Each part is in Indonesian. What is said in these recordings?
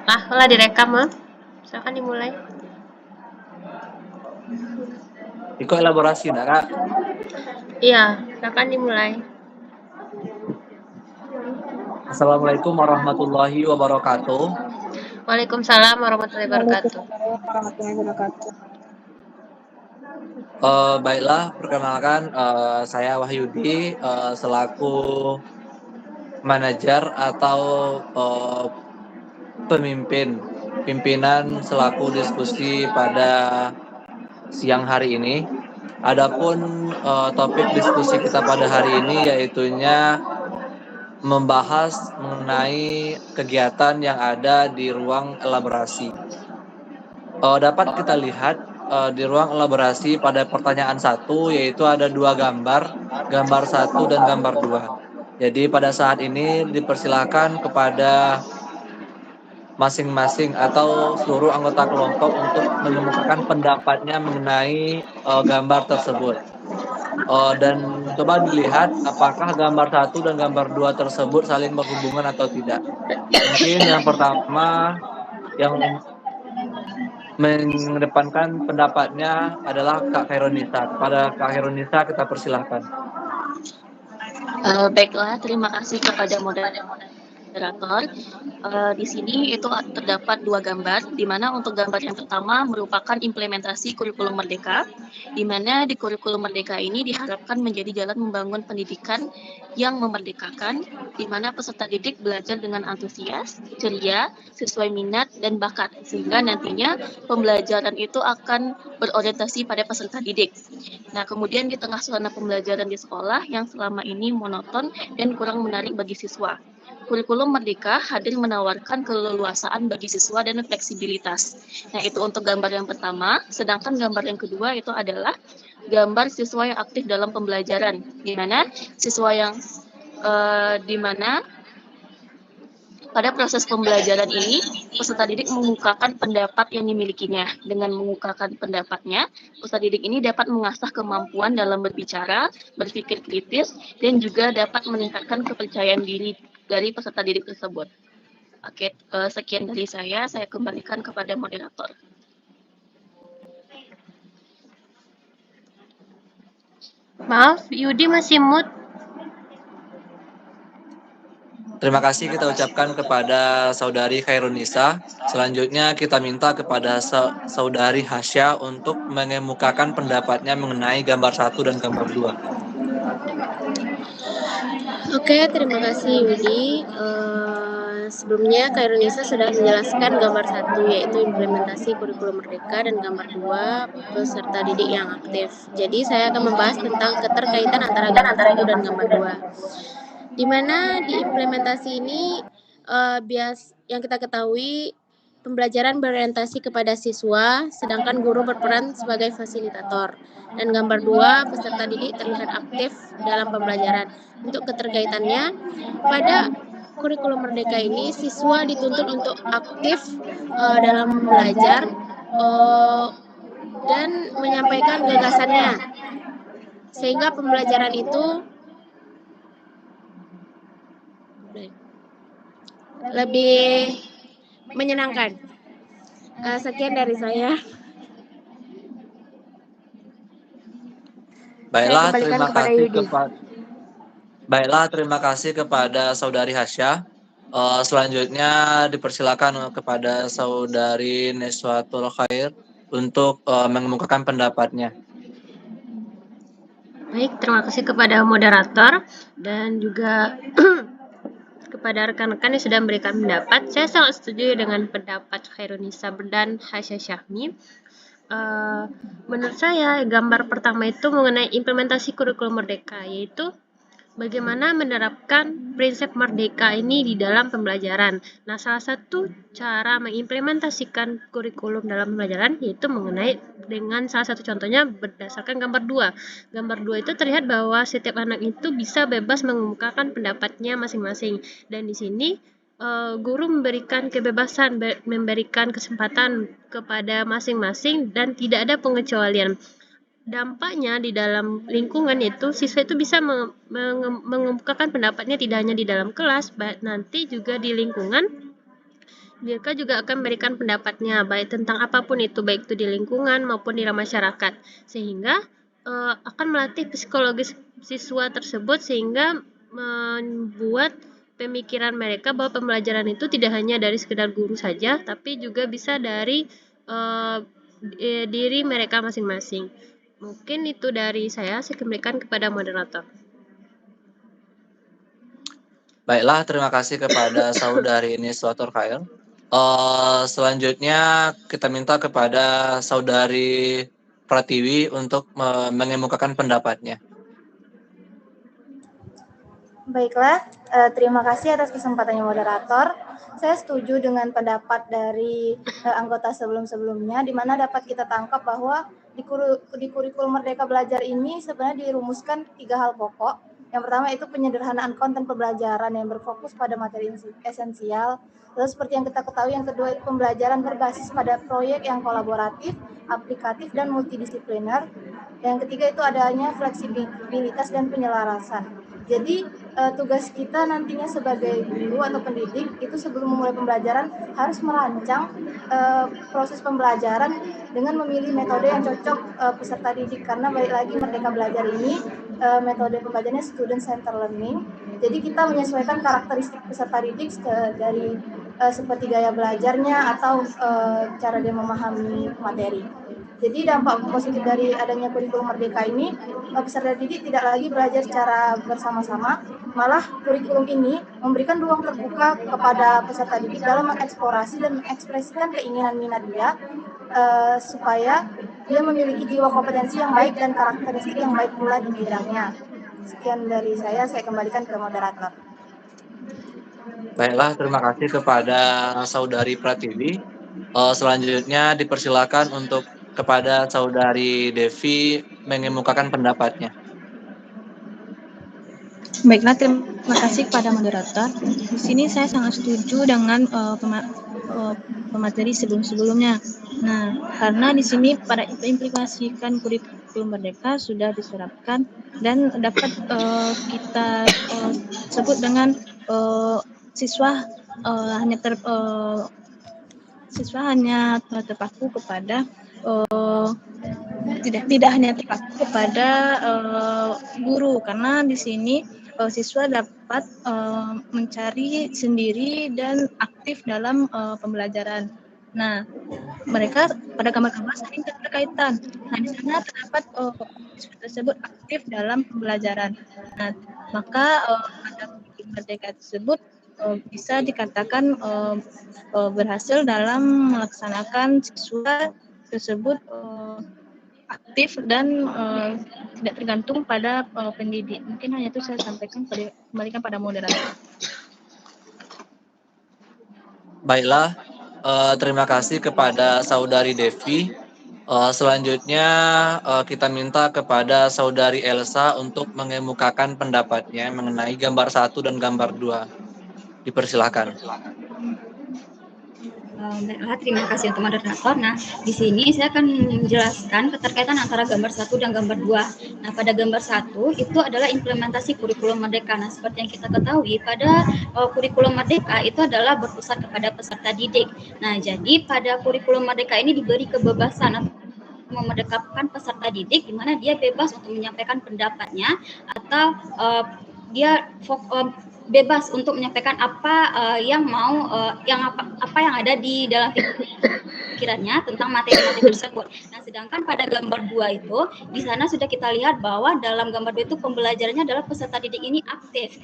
Lah direkam, ah. Silakan dimulai. Iko elaborasi, Kak. Iya, silakan dimulai. Assalamualaikum warahmatullahi wabarakatuh. Waalaikumsalam warahmatullahi wabarakatuh. Waalaikumsalam warahmatullahi wabarakatuh. Baiklah, perkenalkan saya Wahyudi selaku manajer atau pimpinan selaku diskusi pada siang hari ini. Adapun topik diskusi kita pada hari ini yaitunya membahas mengenai kegiatan yang ada di ruang elaborasi. Dapat kita lihat di ruang elaborasi pada pertanyaan 1 yaitu ada 2 gambar 1 dan gambar 2. Jadi pada saat ini dipersilakan kepada masing-masing atau seluruh anggota kelompok untuk mengemukakan pendapatnya mengenai gambar tersebut. Dan coba dilihat apakah gambar 1 dan gambar 2 tersebut saling berhubungan atau tidak. Mungkin yang pertama yang mengedepankan pendapatnya adalah Kak Khairunisa. Kepada Kak Khairunisa kita persilahkan. Baiklah, terima kasih kepada moderator. Di sini itu terdapat 2 gambar, di mana untuk gambar yang pertama merupakan implementasi kurikulum merdeka, di mana di kurikulum merdeka ini diharapkan menjadi jalan membangun pendidikan yang memerdekakan, di mana peserta didik belajar dengan antusias, ceria, sesuai minat dan bakat, sehingga nantinya pembelajaran itu akan berorientasi pada peserta didik. Nah, kemudian di tengah suasana pembelajaran di sekolah yang selama ini monoton dan kurang menarik bagi siswa, kurikulum merdeka hadir menawarkan keleluasaan bagi siswa dan fleksibilitas. Nah, itu untuk gambar yang pertama. Sedangkan gambar yang kedua itu adalah gambar siswa yang aktif dalam pembelajaran, di mana siswa yang pada proses pembelajaran ini, peserta didik mengungkapkan pendapat yang dimilikinya. Dengan mengungkapkan pendapatnya, peserta didik ini dapat mengasah kemampuan dalam berbicara, berpikir kritis, dan juga dapat meningkatkan kepercayaan diri dari peserta didik tersebut. Oke, sekian dari saya kembalikan kepada moderator. Maaf, Yudi masih mute. Terima kasih kita ucapkan kepada Saudari Khairunisa. Selanjutnya kita minta kepada Saudari Hasya untuk mengemukakan pendapatnya mengenai gambar 1 dan gambar 2. Oke, terima kasih Yudi. Sebelumnya Khairunisa sudah menjelaskan gambar 1 yaitu implementasi kurikulum merdeka dan gambar 2 peserta didik yang aktif. Jadi saya akan membahas tentang keterkaitan antara gambar 1 dan gambar 2. Di mana di implementasi ini yang kita ketahui pembelajaran berorientasi kepada siswa, sedangkan guru berperan sebagai fasilitator. Dan gambar 2, peserta didik terlihat aktif dalam pembelajaran. Untuk keterkaitannya, pada kurikulum merdeka ini, siswa dituntut untuk aktif dalam belajar dan menyampaikan gagasannya. Sehingga pembelajaran itu lebih menyenangkan. Sekian dari saya. Baiklah, terima kasih kepada Saudari Hasya. Selanjutnya dipersilakan kepada Saudari Neswatul Khair untuk mengemukakan pendapatnya. Baik, terima kasih kepada moderator dan juga kepada rekan-rekan yang sudah memberikan pendapat. Saya sangat setuju dengan pendapat Khairunisa dan Hasya Syahmi. Menurut saya gambar pertama itu mengenai implementasi kurikulum merdeka, yaitu bagaimana menerapkan prinsip merdeka ini di dalam pembelajaran. Nah, salah satu cara mengimplementasikan kurikulum dalam pembelajaran yaitu mengenai dengan salah satu contohnya berdasarkan gambar 2. Gambar 2 itu terlihat bahwa setiap anak itu bisa bebas mengemukakan pendapatnya masing-masing. Dan di sini guru memberikan kebebasan, memberikan kesempatan kepada masing-masing dan tidak ada pengecualian. Dampaknya di dalam lingkungan itu siswa itu bisa mengemukakan pendapatnya tidak hanya di dalam kelas, nanti juga di lingkungan mereka juga akan memberikan pendapatnya, baik tentang apapun itu, baik itu di lingkungan maupun di masyarakat, sehingga akan melatih psikologis siswa tersebut sehingga membuat pemikiran mereka bahwa pembelajaran itu tidak hanya dari sekedar guru saja, tapi juga bisa dari diri mereka masing-masing. Mungkin itu dari saya kembalikan kepada moderator. Baiklah, terima kasih kepada saudari Niswatur Khair. Selanjutnya kita minta kepada saudari Pratiwi untuk mengemukakan pendapatnya. Baiklah, terima kasih atas kesempatannya moderator. Saya setuju dengan pendapat dari anggota sebelum-sebelumnya, di mana dapat kita tangkap bahwa di kurikulum Merdeka Belajar ini sebenarnya dirumuskan 3 hal pokok. Yang pertama itu penyederhanaan konten pembelajaran yang berfokus pada materi esensial. Lalu seperti yang kita ketahui, yang kedua itu pembelajaran berbasis pada proyek yang kolaboratif, aplikatif, dan multidisipliner. Yang ketiga itu adanya fleksibilitas dan penyelarasan. Jadi tugas kita nantinya sebagai guru atau pendidik itu sebelum memulai pembelajaran harus merancang proses pembelajaran dengan memilih metode yang cocok peserta didik, karena balik lagi Merdeka Belajar ini metode pembelajarannya student center learning. Jadi kita menyesuaikan karakteristik peserta didik dari seperti gaya belajarnya atau cara dia memahami materi. Jadi dampak positif dari adanya kurikulum Merdeka ini, peserta didik tidak lagi belajar secara bersama-sama, malah kurikulum ini memberikan ruang terbuka kepada peserta didik dalam mengeksplorasi dan mengekspresikan keinginan minat dia, supaya dia memiliki jiwa kompetensi yang baik dan karakteristik yang baik pula di bidangnya. Sekian dari saya kembalikan ke moderator. Baiklah, terima kasih kepada saudari Pratiwi. Selanjutnya dipersilakan untuk kepada saudari Devi mengemukakan pendapatnya. Baiklah, terima kasih kepada moderator. Di sini saya sangat setuju dengan pemateri sebelumnya. Nah, karena di sini pada implementasikan kurikulum Merdeka sudah diterapkan dan dapat kita sebut dengan siswa hanya terpaku kepada tidak hanya terpaku kepada guru, karena di sini siswa dapat mencari sendiri dan aktif dalam pembelajaran. Nah, mereka pada gambar-gambar saling terkaitan. Nah, di sana terdapat siswa tersebut aktif dalam pembelajaran. Nah, maka pada kurikulum Merdeka tersebut bisa dikatakan berhasil dalam melaksanakan siswa tersebut aktif dan tidak tergantung pada pendidik. Mungkin hanya itu saya sampaikan, kembalikan pada moderator. Baiklah, terima kasih kepada saudari Devi. Selanjutnya kita minta kepada saudari Elsa untuk mengemukakan pendapatnya mengenai gambar 1 dan gambar 2. Dipersilakan. Baiklah, terima kasih untuk moderator. Nah, di sini saya akan menjelaskan keterkaitan antara gambar 1 dan gambar 2. Nah, pada gambar 1 itu adalah implementasi kurikulum Merdeka. Nah, seperti yang kita ketahui, pada kurikulum Merdeka itu adalah berpusat kepada peserta didik. Nah, jadi pada kurikulum Merdeka ini diberi kebebasan memerdekakan peserta didik, di mana dia bebas untuk menyampaikan pendapatnya atau dia bebas untuk menyampaikan apa yang mau apa yang ada di dalam pikirannya tentang materi-materi tersebut. Nah, sedangkan pada gambar 2 itu di sana sudah kita lihat bahwa dalam gambar 2 itu pembelajarannya adalah peserta didik ini aktif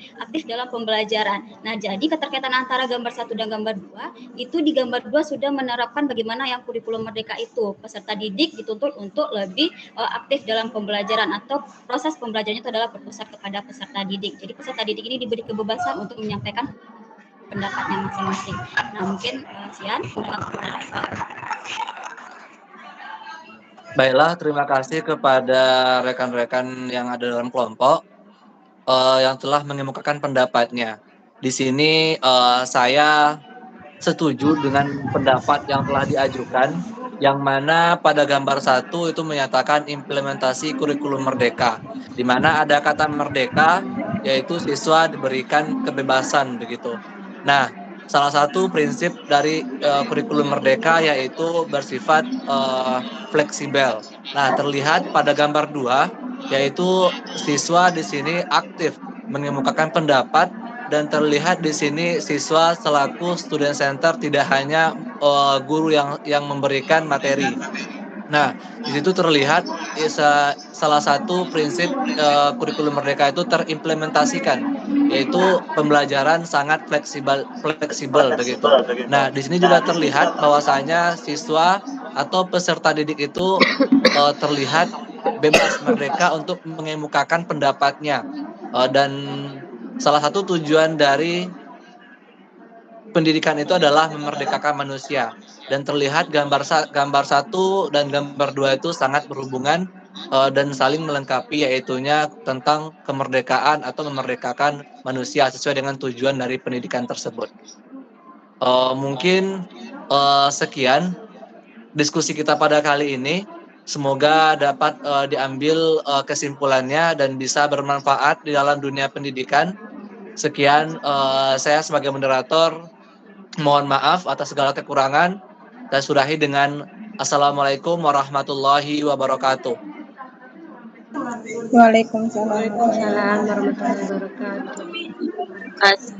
dalam pembelajaran. Nah, jadi keterkaitan antara gambar 1 dan gambar 2 itu di gambar 2 sudah menerapkan bagaimana yang kurikulum Merdeka itu. Peserta didik dituntut untuk lebih aktif dalam pembelajaran, atau proses pembelajarannya itu adalah berpusat kepada peserta didik. Jadi peserta didik ini diberi kebebasan untuk menyampaikan pendapatnya masing-masing. Nah, mungkin sekian. Baiklah, terima kasih kepada rekan-rekan yang ada dalam kelompok yang telah mengemukakan pendapatnya. Di sini saya setuju dengan pendapat yang telah diajukan, yang mana pada gambar 1 itu menyatakan implementasi kurikulum Merdeka, di mana ada kata merdeka, yaitu siswa diberikan kebebasan begitu. Nah, salah satu prinsip dari kurikulum merdeka yaitu bersifat fleksibel. Nah, terlihat pada gambar 2 yaitu siswa di sini aktif mengemukakan pendapat dan terlihat di sini siswa selaku student center tidak hanya guru yang memberikan materi. Nah, di situ terlihat salah satu prinsip kurikulum merdeka itu terimplementasikan, yaitu pembelajaran sangat fleksibel begitu. Nah, di sini juga terlihat bahwasanya siswa atau peserta didik itu terlihat bebas merdeka untuk mengemukakan pendapatnya, dan salah satu tujuan dari pendidikan itu adalah memerdekakan manusia, dan terlihat gambar 1 dan gambar 2 itu sangat berhubungan dan saling melengkapi, yaitunya tentang kemerdekaan atau memerdekakan manusia sesuai dengan tujuan dari pendidikan tersebut. Mungkin sekian diskusi kita pada kali ini. Semoga dapat diambil kesimpulannya dan bisa bermanfaat di dalam dunia pendidikan. Sekian, saya sebagai moderator mohon maaf atas segala kekurangan dan sudahi dengan Assalamualaikum warahmatullahi wabarakatuh. Waalaikumsalam. Waalaikumsalam warahmatullahi wabarakatuh. Terima kasih.